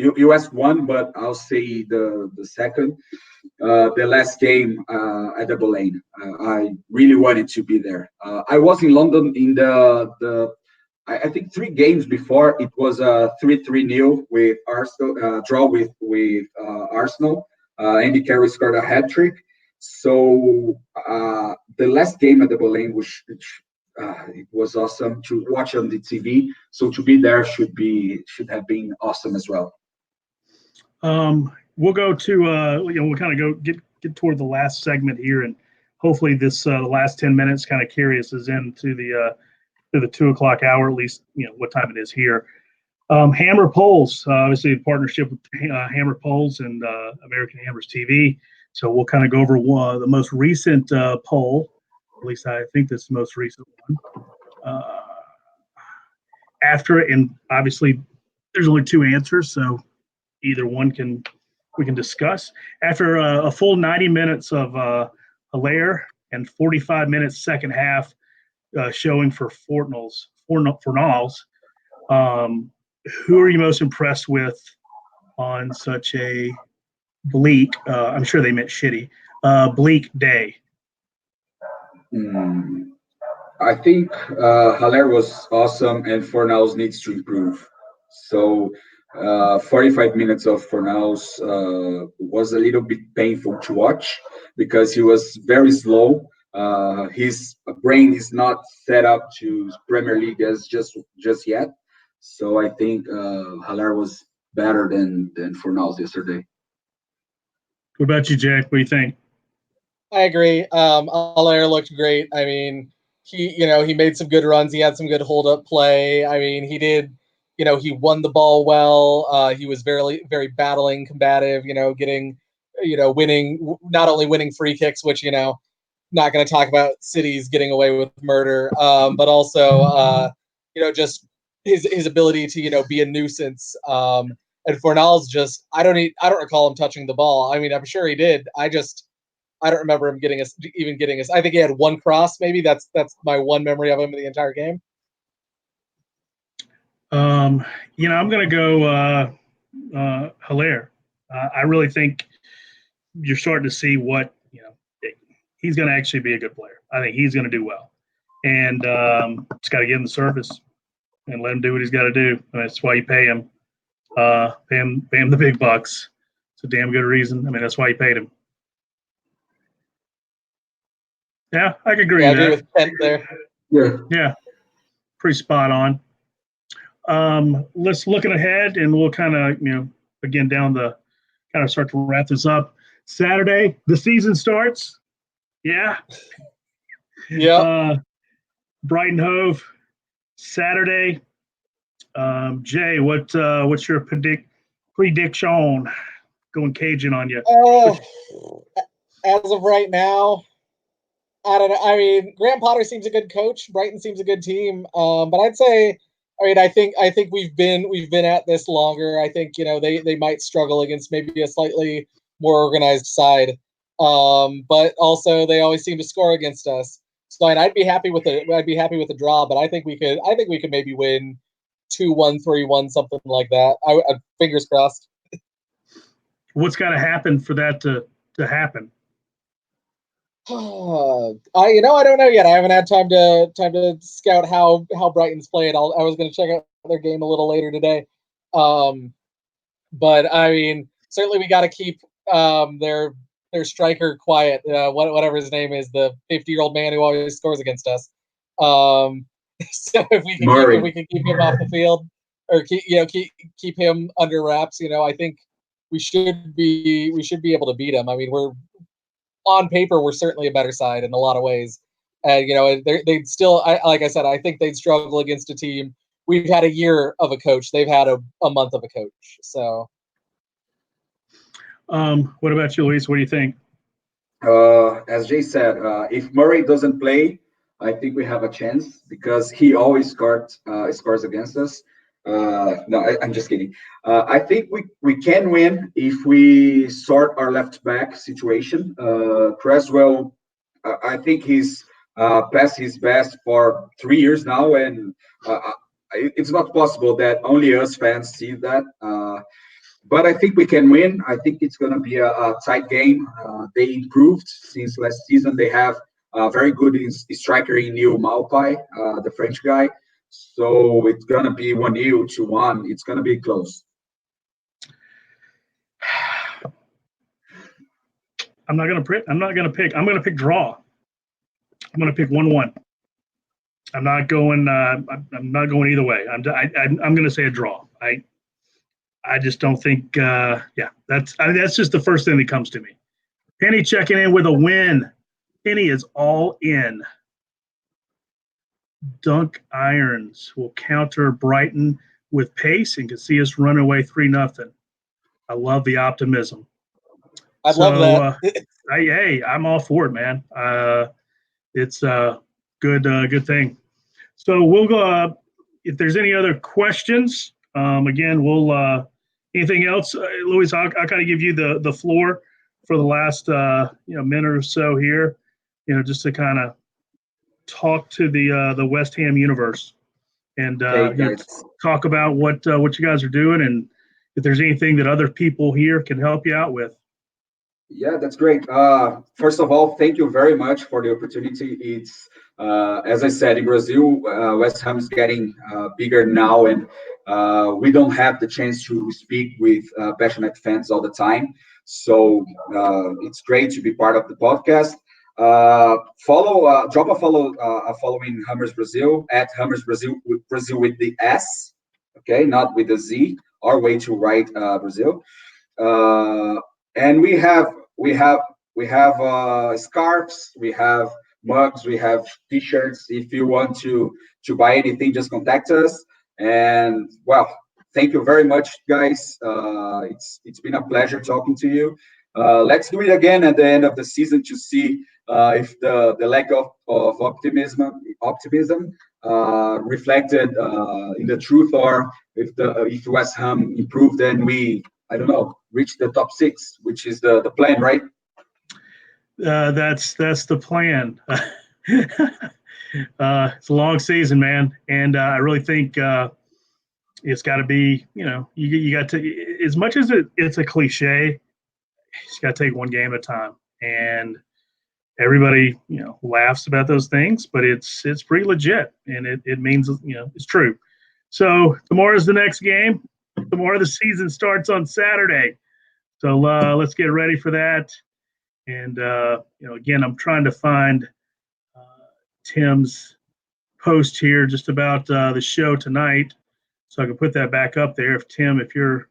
you asked one, but I'll say the second. The last game at the Boleyn. I really wanted to be there. I was in London in the I think 3 games before. It was a 3-3 nil with Arsenal draw with Arsenal. Andy Carroll scored a hat trick. So the last game at the Boleyn, which it was awesome to watch on the TV. So to be there should have been awesome as well. We'll go to we'll kind of go get toward the last segment here, and hopefully this the last 10 minutes kind of carry us into the 2 o'clock hour, at least what time it is here. Hammer Polls, obviously in partnership with Hammer Polls and American Hammers TV. So we'll kind of go over the most recent poll. At least I think this is the most recent one. After it, and obviously there's only 2 answers, so either one we can discuss. After a full 90 minutes of Hilaire and 45 minutes second half showing for Fornals, who are you most impressed with on such a bleak, I'm sure they meant shitty, bleak day? I think Haller was awesome, and Fornals needs to improve. So 45 minutes of Fornals was a little bit painful to watch because he was very slow. His brain is not set up to Premier League as just yet. So I think Haller was better than Fornals yesterday. What about you, Jay? What do you think? I agree. Allaire looked great. I mean, he made some good runs. He had some good hold up play. I mean, he did. He won the ball well. He was very, very battling, combative. Getting, winning, not only winning free kicks, which not going to talk about cities getting away with murder, but also just his ability to be a nuisance. And Fornals just I don't recall him touching the ball. I mean, I'm sure he did. I don't remember him getting us. I think he had one cross. Maybe that's my one memory of him in the entire game. I'm going to go Hilaire. I really think you're starting to see what he's going to actually be a good player. I think he's going to do well, and just got to give him the service and let him do what he's got to do. That's why you pay him. Pay him the big bucks. It's a damn good reason. I mean, that's why you paid him. Yeah, I could agree. Yeah, I agree with Kent there. Yeah, pretty spot on. Let's looking ahead, and we'll kind of again down the kind of start to wrap this up. Saturday, the season starts. Yeah. Yeah. Brighton Hove, Saturday. Jay, what's your prediction? Going Cajun on you. As of right now, I don't know. I mean, Graham Potter seems a good coach. Brighton seems a good team. But I'd say, I think we've been at this longer. I think they might struggle against maybe a slightly more organized side. But also they always seem to score against us. So I'd be happy with a draw. But I think we could maybe win 2-1, 3-1, something like that. Fingers crossed. What's got to happen for that to happen? I don't know yet. I haven't had time to scout how Brighton's played. I was going to check out their game a little later today. But I mean, certainly we got to keep their striker quiet. Whatever his name is, the 50-year-old man who always scores against us. So if we can keep him off the field, or keep him under wraps, I think we should be able to beat him. I mean, we're on paper, we're certainly a better side in a lot of ways. And they'd still, like I said, I think they'd struggle against a team. We've had a year of a coach. They've had a month of a coach. So, what about you, Luis? What do you think? As Jay said, if Murray doesn't play, I think we have a chance because he always scores against us. No, I'm just kidding. I think we can win if we sort our left back situation. Creswell, I think he's past his best for 3 years now, and it's not possible that only us fans see that. but I think we can win. I think it's going to be a tight game. They improved since last season. They have a very good striker in Neil Maupay, the French guy. So it's going to be 1-0, 2-1. It's going to be close. I'm not gonna pick. I'm gonna pick draw. I'm gonna pick 1-1. I'm not going. I'm not going either way. I'm gonna say a draw. I just don't think. That's just the first thing that comes to me. Penny checking in with a win. Penny is all in. Dunk Irons will counter Brighton with pace and can see us run away 3-0. I love the optimism. I love that. Hey, I'm all for it, man. It's a good thing. So we'll go. If there's any other questions, again, we'll. Anything else, Luis? I'll kind of give you the floor for the last minute or so here. Just to kind of talk to the West Ham universe and talk about what you guys are doing, and if there's anything that other people here can help you out with. Yeah, that's great. First of all, thank you very much for the opportunity. It's as I said, in Brazil, West Ham is getting bigger now, and we don't have the chance to speak with passionate fans all the time. So it's great to be part of the podcast. Drop a follow in Hammers Brazil at Hammers Brazil with the S, okay, not with the Z. Our way to write Brazil. And we have scarves, we have mugs, we have t-shirts. If you want to buy anything, just contact us. And well, thank you very much, guys. It's been a pleasure talking to you. Let's do it again at the end of the season to see if the lack of optimism reflected in the truth, or if West Ham improved and we, I don't know, reach the top 6, which is the plan, right? That's the plan. It's a long season, man, and I really think it's got to be. You got to, as much as it's a cliche, you just got to take one game at a time. And everybody, laughs about those things, but it's pretty legit, and it means it's true. So tomorrow's the next game. Tomorrow the season starts on Saturday. So let's get ready for that. And again, I'm trying to find Tim's post here just about the show tonight, so I can put that back up there. If you're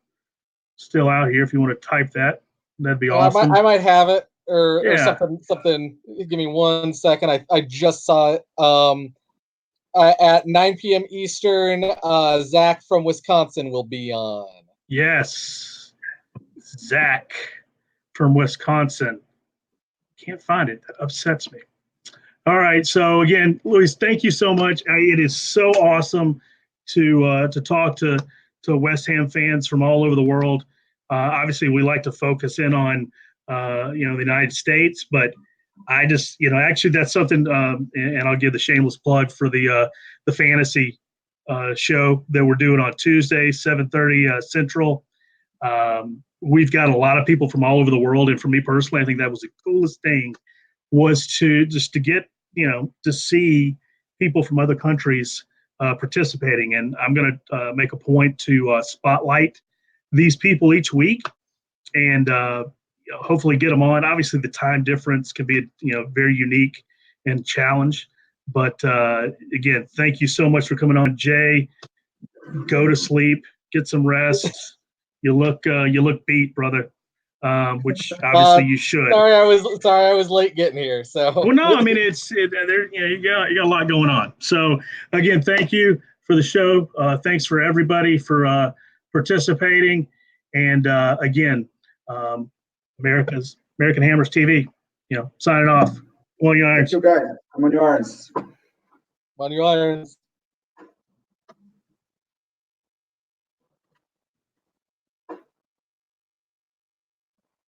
still out here, if you want to type that, that'd be awesome. I might have it or Yeah. something. Give me 1 second. I just saw it. At 9 p.m. Eastern, Zach from Wisconsin will be on. Yes, Zach from Wisconsin. Can't find it. That upsets me. All right. So again, Luis, thank you so much. It is so awesome to talk to West Ham fans from all over the world. Obviously, we like to focus in on the United States, but I just actually that's something. And I'll give the shameless plug for the fantasy show that we're doing on Tuesday, 7:30 Central. We've got a lot of people from all over the world, and for me personally, I think that was the coolest thing was to get to see people from other countries participating. And I'm going to make a point to spotlight these people each week, and hopefully get them on. Obviously, the time difference can be very unique and challenge. But again, thank you so much for coming on, Jay. Go to sleep, get some rest. You look beat, brother. Which obviously you should. Sorry, I was late getting here. So well, no, I mean you got a lot going on. So again, thank you for the show. Thanks for everybody for participating, and again, American Hammers TV. Signing off. Come on, you irons. Thank you, guys. Come on, you irons. On your irons.